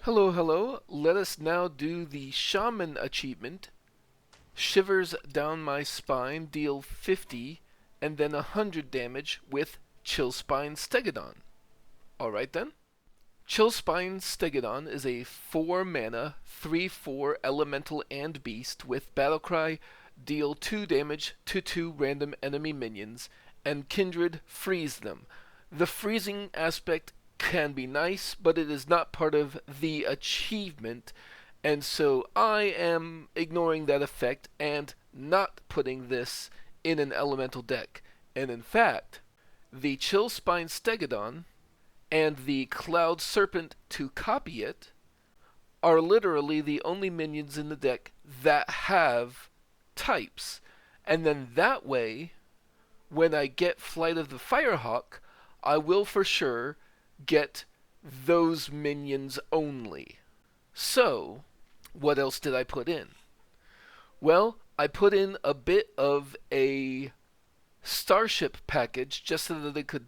Hello, hello. Let us now do the Shaman achievement. Shivers down my spine, deal 50, and then 100 damage with Chillspine Stegodon. Alright then. Chillspine Stegodon is a 4 mana, 3/4 elemental and beast with Battlecry, deal 2 damage to 2 random enemy minions, and Kindred freeze them. The freezing aspect can be nice, but it is not part of the achievement, and so I am ignoring that effect and not putting this in an elemental deck. And in fact, the Chillspine Stegodon and the Cloud Serpent to copy it are literally the only minions in the deck that have types. And then that way, when I get Flight of the Firehawk, I will for sure get those minions only. So, what else did I put in? Well, I put in a bit of a starship package just so that it could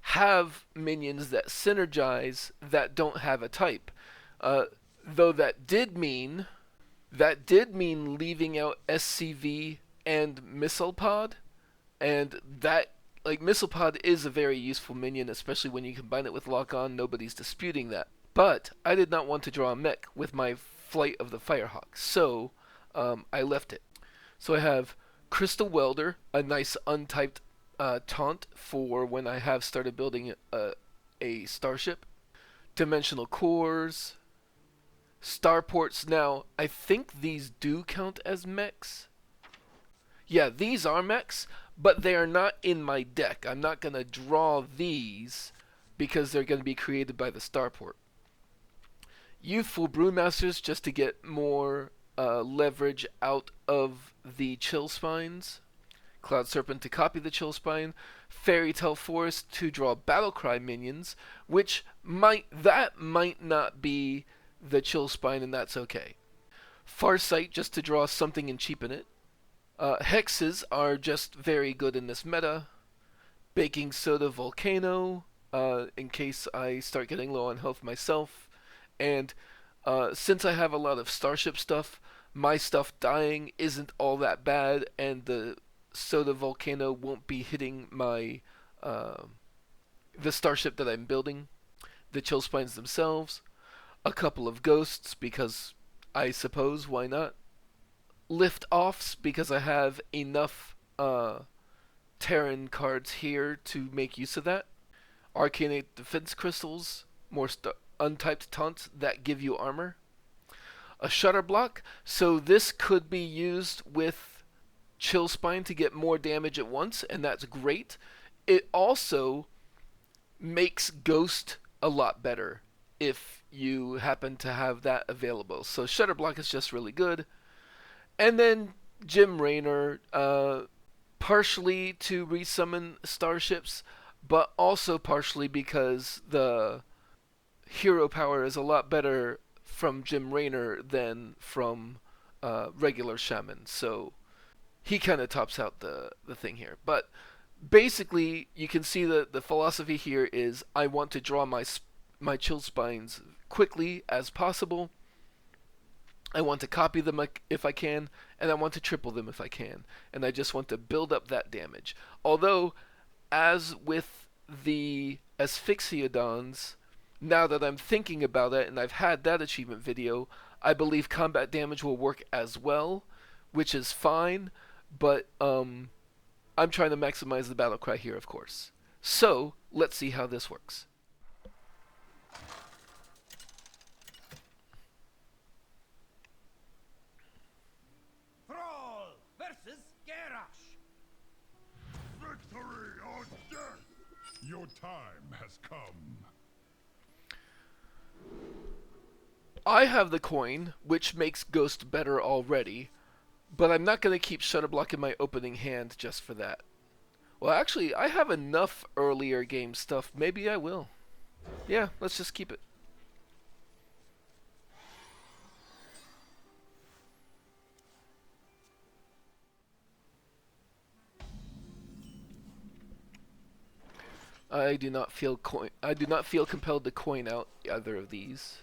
have minions that synergize that don't have a type. Though that did mean leaving out SCV and Missile Pod, and that Missile Pod is a very useful minion, especially when you combine it with Lock On. Nobody's disputing that. But I did not want to draw a mech with my Flight of the Firehawk, so I left it. So I have Crystal Welder, a nice untyped taunt for when I have started building a starship. Dimensional cores, starports. Now, I think these do count as mechs. Yeah, these are mechs, but they are not in my deck. I'm not going to draw these because they're going to be created by the Starport. Youthful Brewmasters just to get more leverage out of the Chillspines. Cloud Serpent to copy the Chillspine. Fairy Tale Forest to draw Battlecry minions, which might not be the Chillspine, and that's okay. Farsight just to draw something and cheapen it. Hexes are just very good in this meta. Baking Soda Volcano, in case I start getting low on health myself. And since I have a lot of Starship stuff, my stuff dying isn't all that bad, and the Soda Volcano won't be hitting my the Starship that I'm building. The Chillspines themselves. A couple of Ghosts, because I suppose, why not? Lift offs because I have enough Terran cards here to make use of that. Arkonite defense crystals, more untyped taunts that give you armor. A Shudderblock, so this could be used with Chillspine to get more damage at once, and that's great. It also makes Ghost a lot better if you happen to have that available. So Shudderblock is just really good. And then Raynor, partially to resummon starships, but also partially because the hero power is a lot better from Raynor than from regular Shaman. So he kind of tops out the thing here. But basically, you can see that the philosophy here is I want to draw my Chillspines quickly as possible. I want to copy them if I can, and I want to triple them if I can. And I just want to build up that damage. Although, as with the Asphyxiodons, now that I'm thinking about it and I've had that achievement video, I believe combat damage will work as well, which is fine, but I'm trying to maximize the battle cry here, of course. So, let's see how this works. Victory or death! Your time has come. I have the coin, which makes Ghost better already, but I'm not going to keep Shudderblock in my opening hand just for that. Well, actually, I have enough earlier game stuff. Maybe I will. Yeah, let's just keep it. I do not feel compelled to coin out either of these.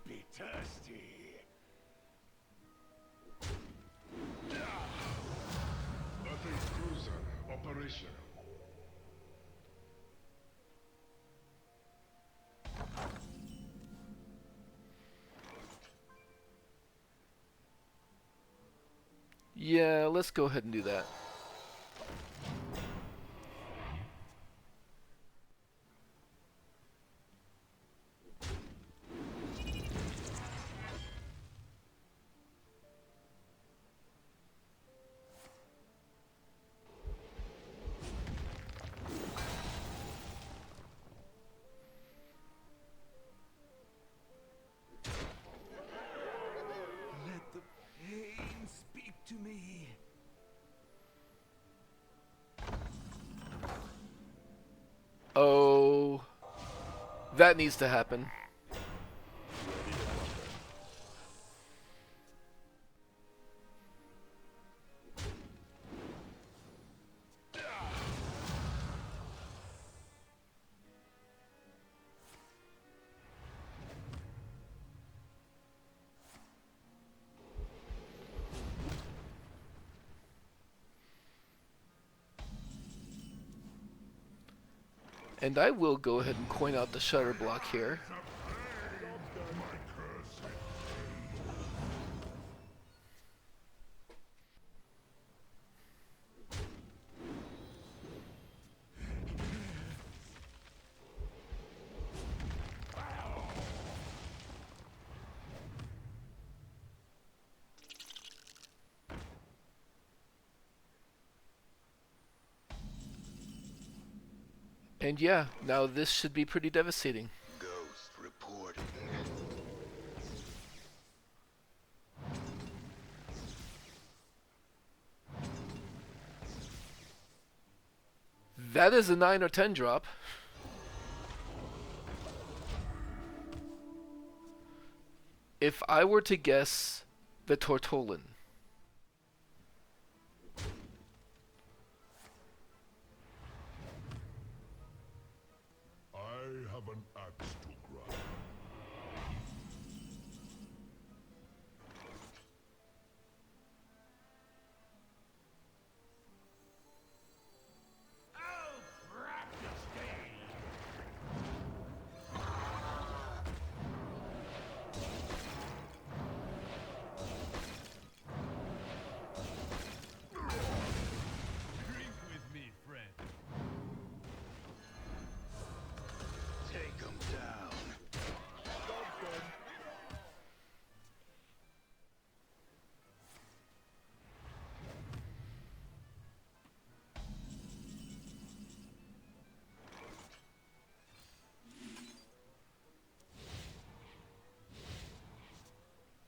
be thirsty. Surface cruiser operational. Yeah, let's go ahead and do that. Let the pain speak to me. Oh, that needs to happen. And I will go ahead and coin out the Shudderblock here. And yeah, now this should be pretty devastating. Ghost reporting. That is a 9 or 10 drop. If I were to guess the Tortollan. I have an axe to grind. Drink with me, friend. Take him down.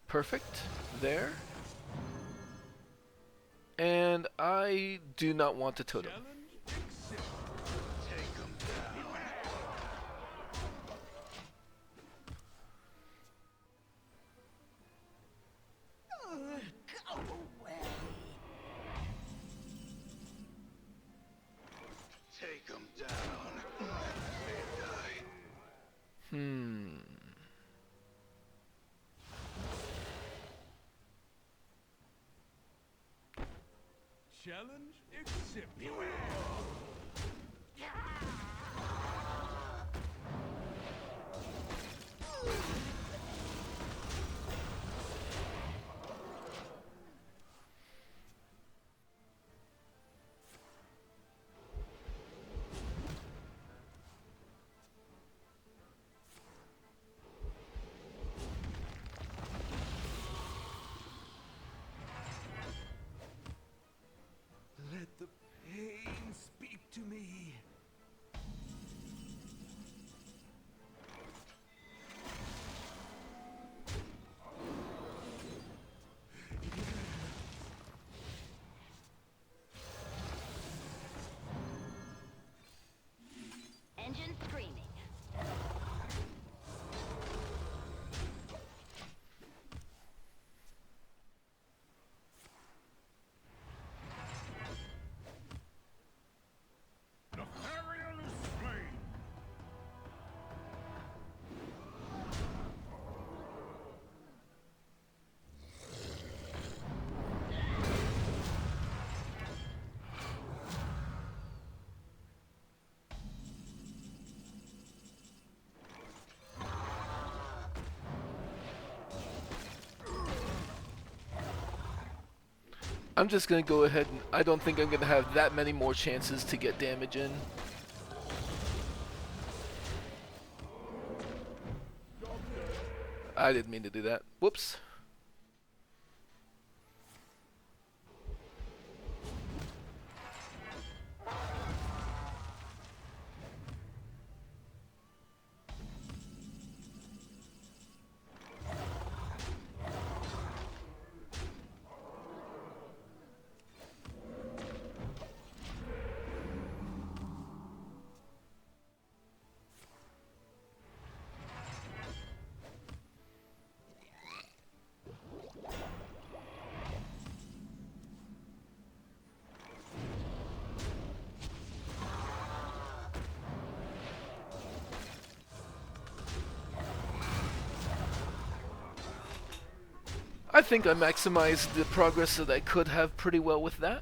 Perfect. There. And I do not want to totem. Challenge accepted. Take him down. Go away. Take him down. May die. Challenge accepted. Let the pain speak to me. Engine screaming. I'm just gonna go ahead and I don't think I'm gonna have that many more chances to get damage in. I didn't mean to do that. Whoops. I think I maximized the progress that I could have pretty well with that.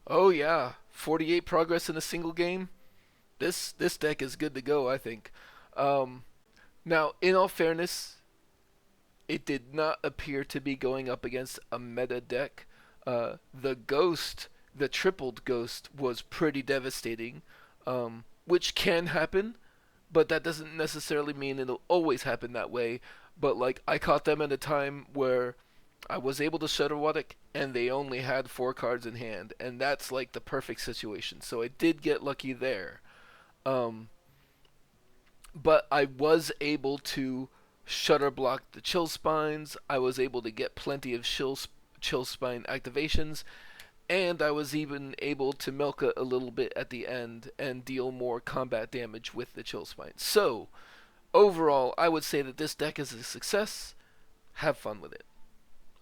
Oh yeah, 48 progress in a single game. This deck is good to go, I think. Now, in all fairness, it did not appear to be going up against a meta deck. The Ghost, the tripled Ghost, was pretty devastating, which can happen, but that doesn't necessarily mean it'll always happen that way. But like, I caught them at a time where I was able to Shudderblock, and they only had 4 cards in hand, and that's like the perfect situation. So I did get lucky there. But I was able to Shudderblock the Chillspines. I was able to get plenty of Chillspine activations, and I was even able to milk it a little bit at the end and deal more combat damage with the Chillspine. So, overall, I would say that this deck is a success. Have fun with it.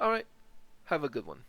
Alright, have a good one.